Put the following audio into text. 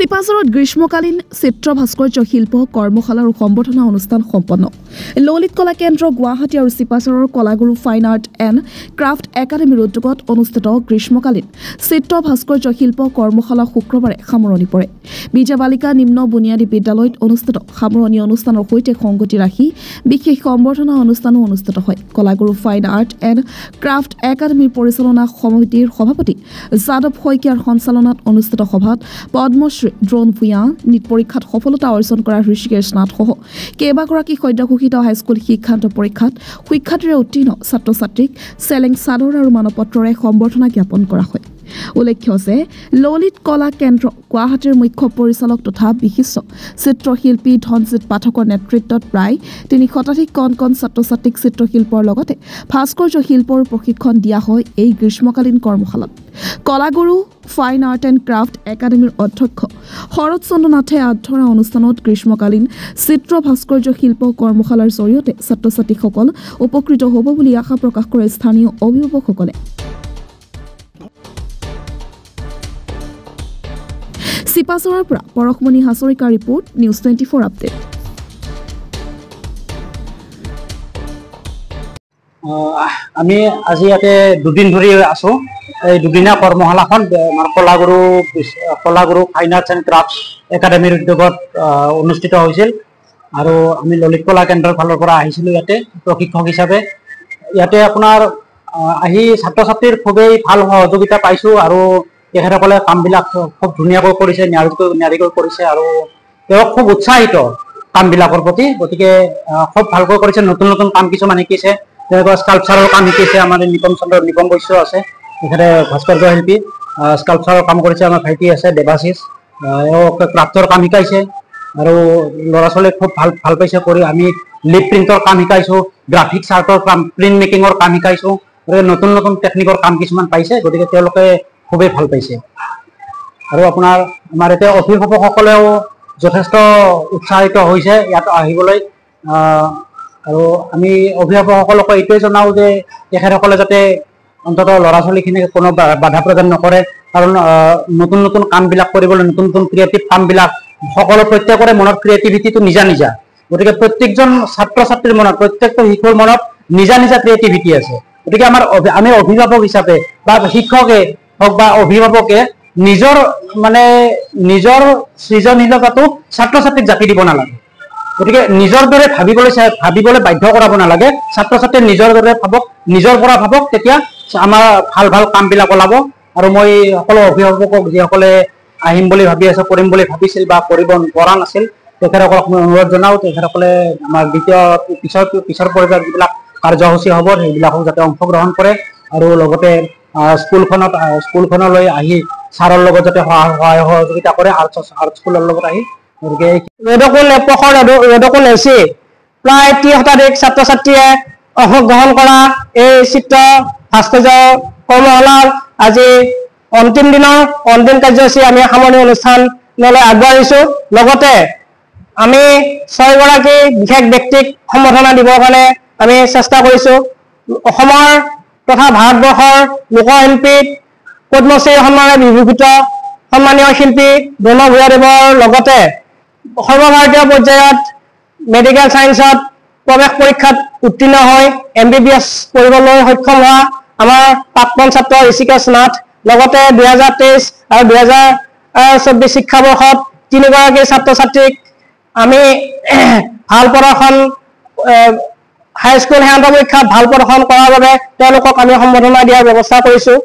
চিপাঝাৰত গ্ৰীষ্মকালীন চিত্ৰ ভাস্কৰ্য শিল্প কৰ্মশালা আৰু সম্বৰ্ধনা অনুষ্ঠান সম্পন্ন ললিত কলা কেন্দ্ৰ গুৱাহাটী আৰু চিপাঝাৰৰ কলাগুৰু ফাইন আৰ্ট এণ্ড ক্ৰাফ্ট একাডেমীৰ উদ্যোগত অনুষ্ঠিত গ্ৰীষ্মকালীন চিত্ৰ ভাস্কৰ্য শিল্প কৰ্মশালা শুক্ৰবাৰে সামৰণি পৰে বিজা বালিকা নিম্ন বুনিয়াদী বিদ্যালয়ত অনুষ্ঠিত সামৰণি অনুষ্ঠানৰ সৈতে সংগতি ৰাখি বিশেষ সম্বৰ্ধনা অনুষ্ঠানো অনুষ্ঠিত হয় কলাগুৰু ফাইন আৰ্ট এণ্ড ক্ৰাফ্ট একাডেমীৰ পৰিচালনা সমিতিৰ সভাপতি যাদৱ শইকীয়াৰ সঞ্চালনাত অনুষ্ঠিত সভাত পদ্মশ্ৰী ড্ৰোন ভূঞা নীট পৰীক্ষাত সফলতা অৰ্জন কৰা ঋষিকেশ নাথসহ কেইবাগৰাকী সদ্যঘোষিত হাইস্কুল শিক্ষান্ত পৰীক্ষাত শিক্ষাৰ্থীৰে উত্তীৰ্ণ ছাত্ৰ ছাত্ৰীক চেলেং চাদৰ আৰু মানপত্ৰৰে সম্বৰ্ধনা জ্ঞাপন কৰা হয় উল্লেখ্য যে ললিত কলা কেন্দ্ৰ গুৱাহাটীৰ মুখ্য পৰিচালক তথা বিশিষ্ট চিত্ৰশিল্পী ধনজিৎ পাঠকৰ নেতৃত্বত প্ৰায় ৩০০ কণ ছাত্ৰ ছাত্ৰীক চিত্ৰশিল্পৰ লগতে ভাস্কৰ্য শিল্পৰ প্ৰশিক্ষণ দিয়া হয় এই গ্ৰীষ্মকালীন কৰ্মশালাত কলাগুৰু ফাইন আৰ্ট এণ্ড ক্ৰাফ্ট একাডেমীৰ অধ্যক্ষ শৰৎ চন্দ্ৰ নাথে আগধৰা অনুষ্ঠানত গ্ৰীষ্মকালীন চিত্ৰ ভাস্কৰ্য শিল্প কৰ্মশালাৰ জৰিয়তে ছাত্ৰ ছাত্ৰীসকল উপকৃত হ'ব বুলি আশা প্ৰকাশ কৰে স্থানীয় অভিভাৱকসকলে চিপাঝাৰৰ পৰা Parashmoni Hazarika report news 24 update আমি আজি ইয়াতে দুদিন ধৰি আছো এই দুদিনীয়া কৰ্মশালাখন আমাৰ কলাগুৰু ফাইন আৰ্টছ এণ্ড ক্ৰাফ্টছ একাডেমীৰ উদ্যোগত অনুষ্ঠিত হৈছিল আৰু আমি ললিত কলা কেন্দ্ৰৰ ফালৰ পৰা আহিছিলোঁ ইয়াতে প্ৰশিক্ষক হিচাপে ইয়াতে আপোনাৰ আহি ছাত্ৰ ছাত্ৰীৰ খুবেই ভাল সহযোগিতা পাইছোঁ আৰু তেখেতসকলে কামবিলাক খুব ধুনীয়াকৈ কৰিছে নিয়াৰিকৈ কৰিছে আৰু তেওঁ খুব উৎসাহিত কামবিলাকৰ প্ৰতি গতিকে খুব ভালকৈ কৰিছে নতুন নতুন কাম কিছুমান শিকিছে তেনেকুৱা স্কাল্পচাৰৰ কাম শিকিছে আমাৰ নিপন বৈশ্য আছে তেখেতে ভাস্কৰ্য শিল্পী স্কাল্পচাৰৰ কাম কৰিছে আমাৰ ভাইটি আছে দেৱাশিষ এওঁক ক্ৰাফ্টৰ কাম শিকাইছে আৰু ল'ৰা ছোৱালীয়ে খুব ভাল পাইছে কৰি আমি লিপ প্ৰিণ্টৰ কাম শিকাইছোঁ গ্ৰাফিক্স আৰ্টৰ কাম প্ৰিণ্ট মেকিঙৰ কাম শিকাইছোঁ নতুন নতুন টেকনিকৰ কাম কিছুমান পাইছে গতিকে তেওঁলোকে খুবেই ভাল পাইছে আৰু আপোনাৰ আমাৰ এতিয়া অভিভাৱকসকলেও যথেষ্ট উৎসাহিত হৈছে ইয়াত আহিবলৈ আৰু আমি অভিভাৱকসকলক এইটোৱে জনাওঁ যে তেখেতসকলে যাতে অন্ততঃ ল'ৰা ছোৱালীখিনিক কোনো বাধা প্ৰদান নকৰে কাৰণ নতুন নতুন কামবিলাক কৰিবলৈ নতুন নতুন ক্ৰিয়েটিভ কামবিলাক প্ৰত্যেকৰে মনত ক্ৰিয়েটিভিটিটো নিজা গতিকে প্ৰত্যেকজন ছাত্ৰ ছাত্ৰীৰ মনত প্ৰত্যেকটো শিশুৰ মনত নিজা ক্ৰিয়েটিভিটি আছে গতিকে আমি অভিভাৱক হিচাপে বা শিক্ষকে হওক বা অভিভাৱকে নিজৰ সৃজনীলতাটো ছাত্ৰ ছাত্ৰীক জাপি দিব নালাগে গতিকে নিজৰ দৰে ভাবিবলৈ বাধ্য কৰাব নালাগে ছাত্ৰ ছাত্ৰীয়ে নিজৰ দৰে ভাবক নিজৰ পৰা ভাবক তেতিয়া আমাৰ ভাল কামবিলাক ওলাব আৰু মই সকলো অভিভাৱকক যিসকলে আহিম বুলি ভাবি আছে কৰিম বুলি ভাবিছিল বা কৰিব পৰা নাছিল তেখেতসকলক মই অনুৰোধ জনাওঁ তেখেতসকলে আমাৰ পিছৰ পৰ্যায়ত যিবিলাক কাৰ্যসূচী হ'ব সেইবিলাকক যাতে অংশগ্ৰহণ কৰে আৰু লগতে স্কুলখনলৈ আহি ছাৰৰ লগত যাতে সহায় সহযোগিতা কৰে আৰ্ট স্কুলৰ লগত আহি গতিকে ৰদকুল এচি প্ৰায় 30 ছাত্ৰ ছাত্ৰীয়ে অংশগ্ৰহণ কৰা এই চিত্ৰ ভাস্কৰ্য কৰ্মশালাৰ আজি অন্তিম কাৰ্যসূচী আমি সামৰণি অনুষ্ঠানলৈ আগবাঢ়িছোঁ লগতে আমি 6 গৰাকী বিশেষ ব্যক্তিক সম্বৰ্ধনা দিবৰ কাৰণে আমি চেষ্টা কৰিছোঁ অসমৰ তথা ভাৰতবৰ্ষৰ লোকশিল্পী পদ্মশ্ৰী সন্মানেৰে বিভূষিত সন্মানীয় শিল্পী ড্ৰোন ভূঞাদেৱৰ লগতে সৰ্বভাৰতীয় পৰ্যায়ত মেডিকেল ছায়েন্সত প্ৰৱেশ পৰীক্ষাত উত্তীৰ্ণ হৈ MBBS পঢ়িবলৈ সক্ষম হোৱা আমাৰ প্ৰাক্তন ছাত্ৰ ঋষিকেশ নাথ লগতে 2023 আৰু 2024 শিক্ষাবৰ্ষত 3 গৰাকী ছাত্ৰ ছাত্ৰীক আমি ভাল প্ৰদৰ্শন হাইস্কুল সেৱান্ত পৰীক্ষাত ভাল প্ৰদৰ্শন কৰাৰ বাবে তেওঁলোকক আমি সম্বৰ্ধনা দিয়াৰ ব্যৱস্থা কৰিছোঁ।